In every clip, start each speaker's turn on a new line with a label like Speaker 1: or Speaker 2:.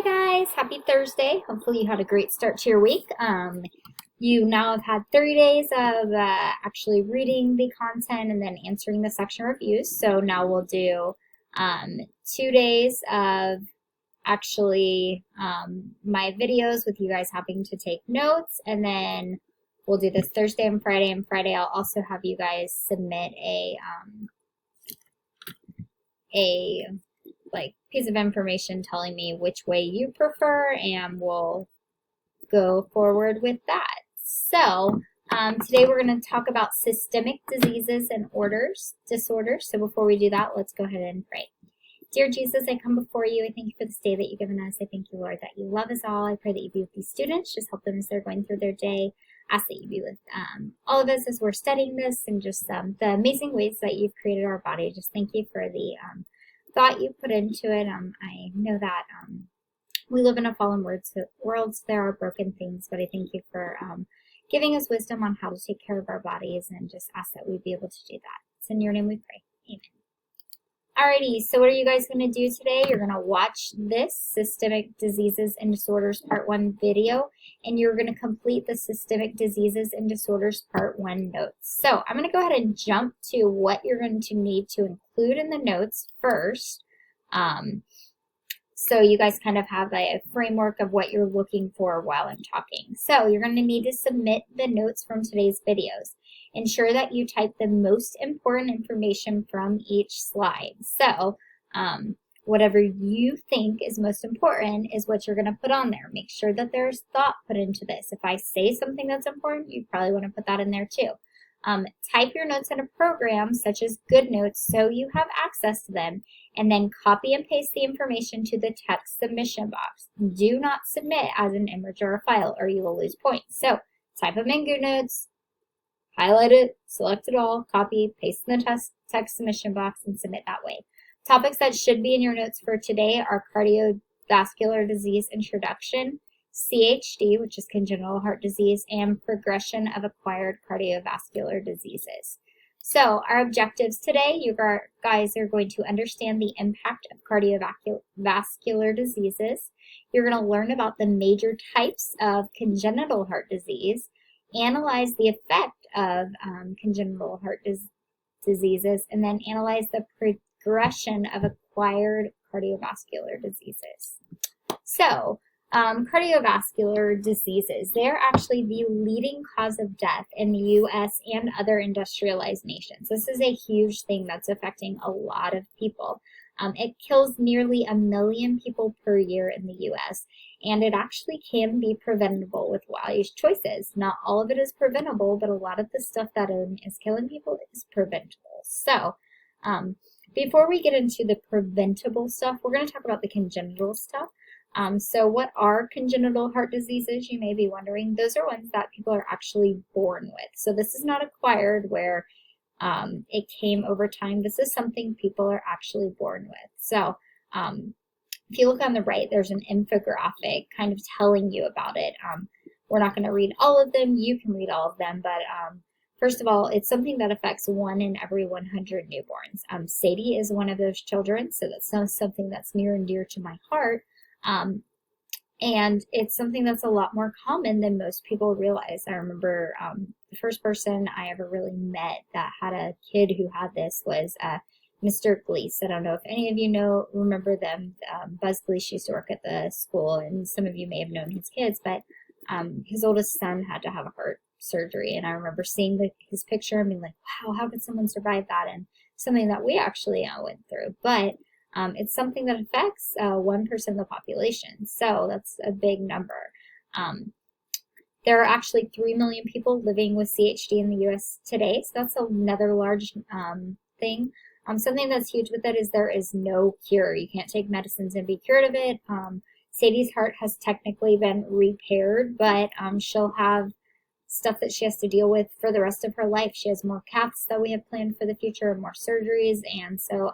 Speaker 1: Hi guys, happy Thursday. Hopefully you had a great start to your week. You now have had 30 days of actually reading the content and then answering the section reviews. So now we'll do 2 days of actually my videos with you guys having to take notes, and then we'll do this Thursday and Friday. And Friday I'll also have you guys submit a like piece of information telling me which way you prefer, and we'll go forward with that. So today we're going to talk about systemic diseases and disorders. So before we do that, let's go ahead and pray. Dear Jesus, I come before you. I thank you for this day that you've given us. I thank you, Lord, that you love us all. I pray that you be with these students. Just help them as they're going through their day. Ask that you be with all of us as we're studying this, and just the amazing ways that you've created our body. Just thank you for the thought you put into it. I know that we live in a fallen world, so there are broken things, but I thank you for giving us wisdom on how to take care of our bodies, and just ask that we be able to do that. It's in your name we pray. Amen. Alrighty, so what are you guys going to do today? You're going to watch this Systemic Diseases and Disorders Part 1 video, and you're going to complete the Systemic Diseases and Disorders Part 1 notes. So I'm going to go ahead and jump to what you're going to need to include in the notes first. So you guys kind of have a framework of what you're looking for while I'm talking. So you're going to need to submit the notes from today's videos. Ensure that you type the most important information from each slide. So whatever you think is most important is what you're going to put on there. Make sure that there's thought put into this. If I say something that's important, you probably want to put that in there too. Type your notes in a program such as GoodNotes so you have access to them, and then copy and paste the information to the text submission box. Do not submit as an image or a file, or you will lose points. So type them in GoodNotes, highlight it, select it all, copy, paste in the text submission box, and submit that way. Topics that should be in your notes for today are cardiovascular disease introduction, CHD, which is congenital heart disease, and progression of acquired cardiovascular diseases. So our objectives today, you guys are going to understand the impact of cardiovascular diseases. You're going to learn about the major types of congenital heart disease, analyze the effect of congenital heart diseases, and then analyze the progression of acquired cardiovascular diseases. So, cardiovascular diseases, they're actually the leading cause of death in the U.S. and other industrialized nations. This is a huge thing that's affecting a lot of people. It kills nearly 1 million people per year in the U.S., and it actually can be preventable with wise choices. Not all of it is preventable, but a lot of the stuff that is killing people is preventable. So, before we get into the preventable stuff, we're going to talk about the congenital stuff. So what are congenital heart diseases, you may be wondering? Those are ones that people are actually born with. So this is not acquired where it came over time. This is something people are actually born with. So if you look on the right, there's an infographic kind of telling you about it. We're not going to read all of them. You can read all of them, but first of all, it's something that affects 1 in every 100 newborns. Sadie is one of those children, so that's something that's near and dear to my heart. And it's something that's a lot more common than most people realize. I remember the first person I ever really met that had a kid who had this was Mr. Gleese. I don't know if any of you remember them. Buzz Gleese used to work at the school, and some of you may have known his kids, but his oldest son had to have a heart surgery, and I remember seeing his picture and being like, wow, how could someone survive that? And something that we actually went through. But it's something that affects 1% of the population, so that's a big number. There are actually 3 million people living with CHD in the U.S. today, so that's another large thing. Something that's huge with it is there is no cure. You can't take medicines and be cured of it. Sadie's heart has technically been repaired, but she'll have stuff that she has to deal with for the rest of her life. She has more caths that we have planned for the future, and more surgeries, and so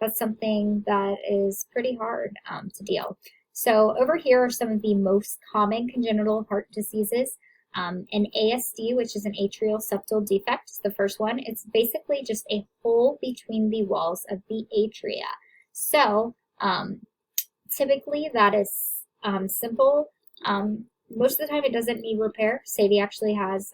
Speaker 1: that's something that is pretty hard to deal. So over here are some of the most common congenital heart diseases. An ASD, which is an atrial septal defect, is the first one. It's basically just a hole between the walls of the atria. So Typically, that is simple. Most of the time, it doesn't need repair. Sadie actually has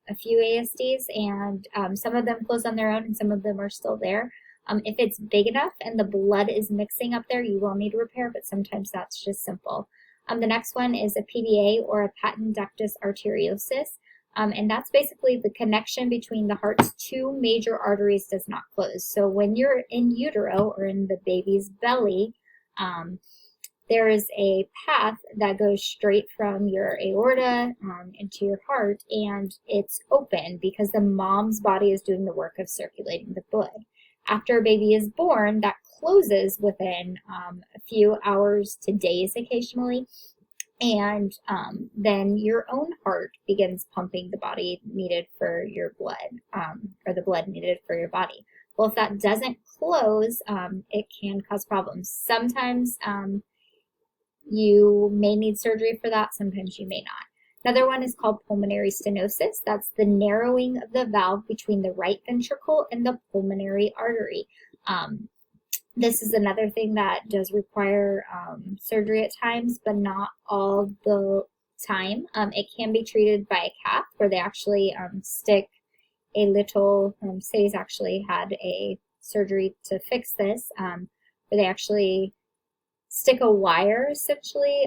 Speaker 1: a few ASDs, and some of them close on their own, and some of them are still there. If it's big enough and the blood is mixing up there, you will need repair, but sometimes that's just simple. The next one is a PDA, or a patent ductus arteriosus. And that's basically the connection between the heart's two major arteries does not close. So when you're in utero, or in the baby's belly, there is a path that goes straight from your aorta into your heart, and it's open because the mom's body is doing the work of circulating the blood. After a baby is born, that closes within a few hours to days occasionally, and then your own heart begins pumping the body needed for your blood, or the blood needed for your body. Well, if that doesn't close, it can cause problems. Sometimes you may need surgery for that, sometimes you may not. Another one is called pulmonary stenosis. That's the narrowing of the valve between the right ventricle and the pulmonary artery. This is another thing that does require surgery at times, but not all the time. It can be treated by a cath, where they actually stick a little, Sadie's actually had a surgery to fix this, where they actually stick a wire essentially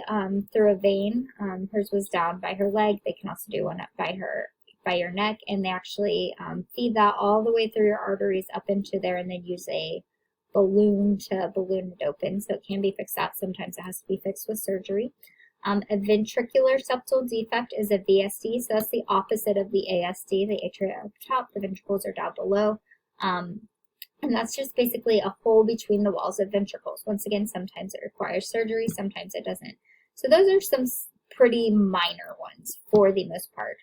Speaker 1: through a vein. Hers was down by her leg. They can also do one up by your neck, and they actually feed that all the way through your arteries up into there, and then use a balloon to balloon it open. So it can be fixed out. Sometimes it has to be fixed with surgery. A ventricular septal defect is a VSD, so that's the opposite of the ASD. The atria up top, the ventricles are down below. And that's just basically a hole between the walls of ventricles. Once again, sometimes it requires surgery, sometimes it doesn't. So those are some pretty minor ones for the most part.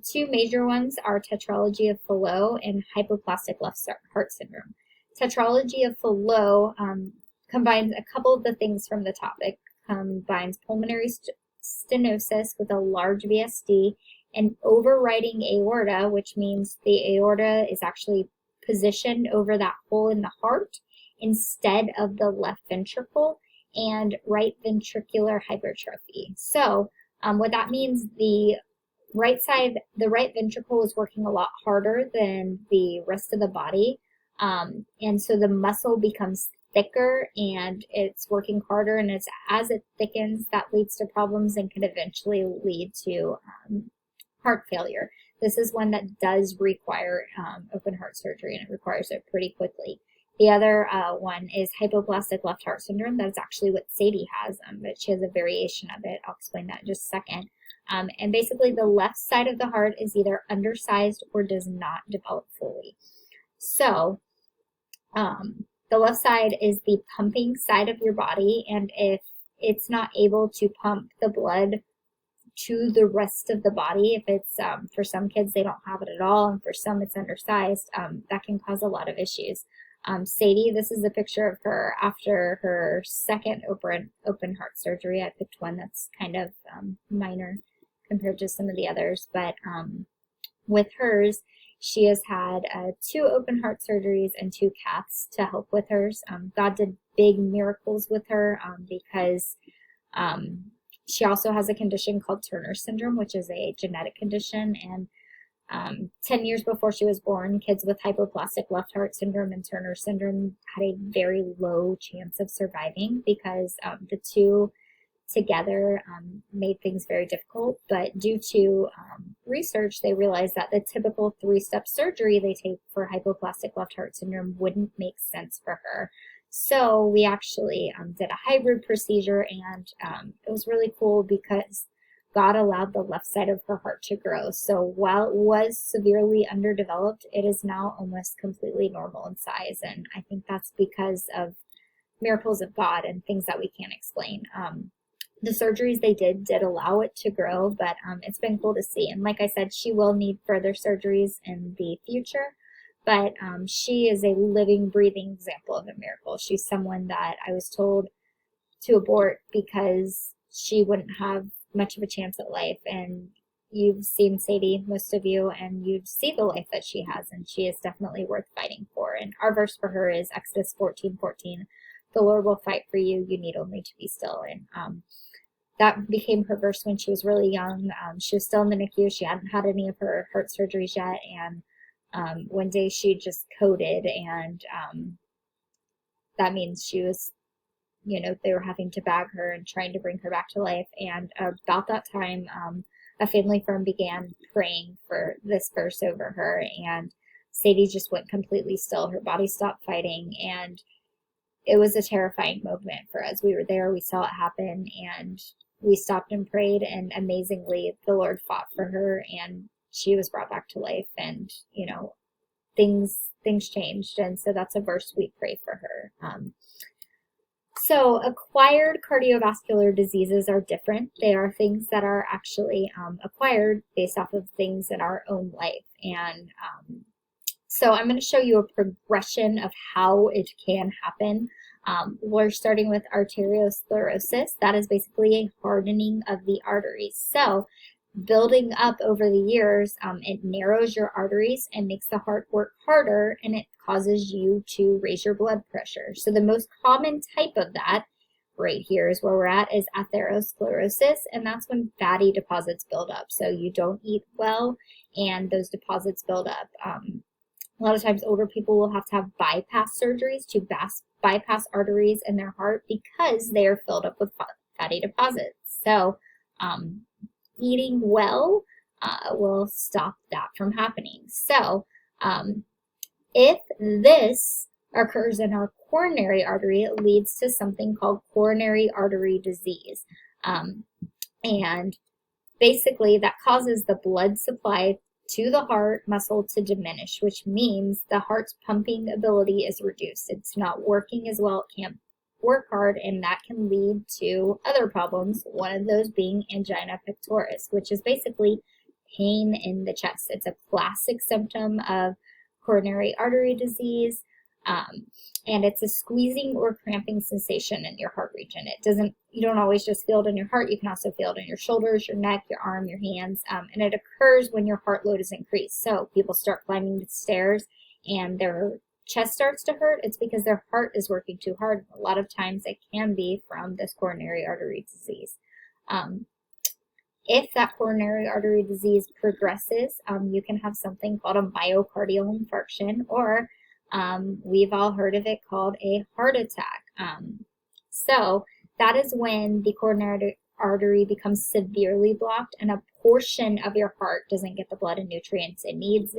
Speaker 1: Two major ones are tetralogy of Fallot and hypoplastic left heart syndrome. Tetralogy of Fallot combines a couple of the things from the topic. Combines pulmonary stenosis with a large VSD and overriding aorta, which means the aorta is actually positioned over that hole in the heart instead of the left ventricle, and right ventricular hypertrophy. So what that means, the right ventricle is working a lot harder than the rest of the body, and so the muscle becomes thicker and it's working harder, and as it thickens, that leads to problems and can eventually lead to heart failure. This is one that does require open heart surgery, and it requires it pretty quickly. The other one is hypoplastic left heart syndrome. That's actually what Sadie has, but she has a variation of it. I'll explain that in just a second. And basically, the left side of the heart is either undersized or does not develop fully. So the left side is the pumping side of your body, and if it's not able to pump the blood to the rest of the body, if it's for some kids they don't have it at all, and for some it's undersized, that can cause a lot of issues. Sadie, this is a picture of her after her second open heart surgery. I picked one that's kind of minor compared to some of the others, but with hers, she has had 2 open heart surgeries and 2 caths to help with hers. God did big miracles with her because she also has a condition called Turner syndrome, which is a genetic condition. And 10 years before she was born, kids with hypoplastic left heart syndrome and Turner syndrome had a very low chance of surviving because the two together made things very difficult. But due to research, they realized that the typical 3-step surgery they take for hypoplastic left heart syndrome wouldn't make sense for her. So we actually did a hybrid procedure, and it was really cool because God allowed the left side of her heart to grow. So while it was severely underdeveloped, it is now almost completely normal in size. And I think that's because of miracles of God and things that we can't explain. The surgeries they did allow it to grow, but it's been cool to see. And like I said, she will need further surgeries in the future. But she is a living, breathing example of a miracle. She's someone that I was told to abort because she wouldn't have much of a chance at life. And you've seen Sadie, most of you, and you see the life that she has, and she is definitely worth fighting for. And our verse for her is Exodus 14:14. the Lord will fight for you. You need only to be still. And that became her verse when she was really young. She was still in the NICU. She hadn't had any of her heart surgeries yet. And one day she just coded, and that means she was, you know, they were having to bag her and trying to bring her back to life. And about that time, a family friend began praying for this verse over her, and Sadie just went completely still. Her body stopped fighting, and it was a terrifying moment for us. We were there, we saw it happen, and we stopped and prayed, and amazingly, the Lord fought for her, and she was brought back to life, and, you know, things changed. And so that's a verse we pray for her. So acquired cardiovascular diseases are different. They are things that are actually acquired based off of things in our own life. And so I'm going to show you a progression of how it can happen. We're starting with arteriosclerosis. That is basically a hardening of the arteries. So building up over the years, it narrows your arteries and makes the heart work harder, and it causes you to raise your blood pressure. So the most common type of that right here is where we're at, is atherosclerosis, and that's when fatty deposits build up. So you don't eat well, and those deposits build up. A lot of times older people will have to have bypass surgeries to bypass arteries in their heart because they are filled up with fatty deposits. So eating well will stop that from happening. So if this occurs in our coronary artery, it leads to something called coronary artery disease. And basically that causes the blood supply to the heart muscle to diminish, which means the heart's pumping ability is reduced. It's not working as well. It can't work hard, and that can lead to other problems, one of those being angina pectoris, which is basically pain in the chest. It's a classic symptom of coronary artery disease, and it's a squeezing or cramping sensation in your heart region. You don't always just feel it in your heart, you can also feel it in your shoulders, your neck, your arm, your hands, and it occurs when your heart load is increased. So people start climbing the stairs and their chest starts to hurt. It's because their heart is working too hard. A lot of times it can be from this coronary artery disease. If that coronary artery disease progresses, you can have something called a myocardial infarction, or we've all heard of it called a heart attack. So that is when the coronary artery becomes severely blocked and a portion of your heart doesn't get the blood and nutrients it needs,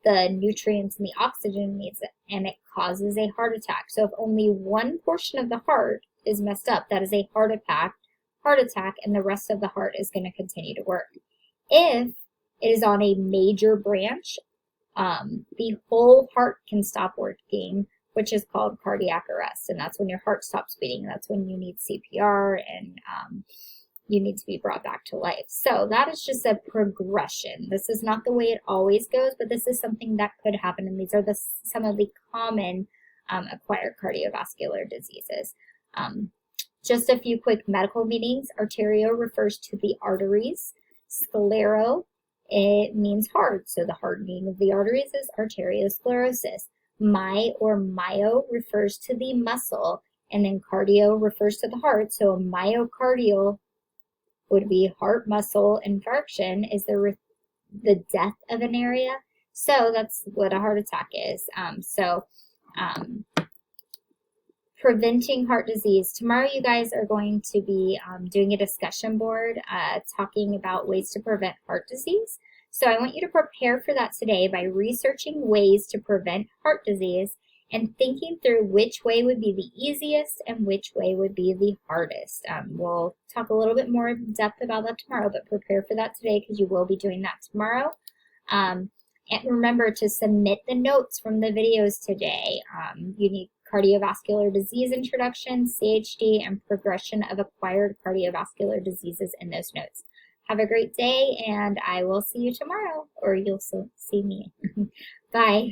Speaker 1: the nutrients and the oxygen it needs, and it causes a heart attack. So if only one portion of the heart is messed up, that is a heart attack, and the rest of the heart is going to continue to work. If it is on a major branch, the whole heart can stop working, which is called cardiac arrest, and that's when your heart stops beating. That's when you need CPR, and you need to be brought back to life. So that is just a progression. This is not the way it always goes, but this is something that could happen, and these are some of the common acquired cardiovascular diseases. Just a few quick medical meanings. Arterio refers to the arteries. Sclero, it means hard, so the hardening of the arteries is arteriosclerosis. Myo refers to the muscle, and then cardio refers to the heart, so a myocardial would be heart muscle infarction is the death of an area. So that's what a heart attack is. Preventing heart disease. Tomorrow you guys are going to be doing a discussion board talking about ways to prevent heart disease. So I want you to prepare for that today by researching ways to prevent heart disease and thinking through which way would be the easiest and which way would be the hardest. We'll talk a little bit more in depth about that tomorrow, but prepare for that today because you will be doing that tomorrow. And remember to submit the notes from the videos today. You need cardiovascular disease introduction, CHD, and progression of acquired cardiovascular diseases in those notes. Have a great day, and I will see you tomorrow, or you'll see me. Bye.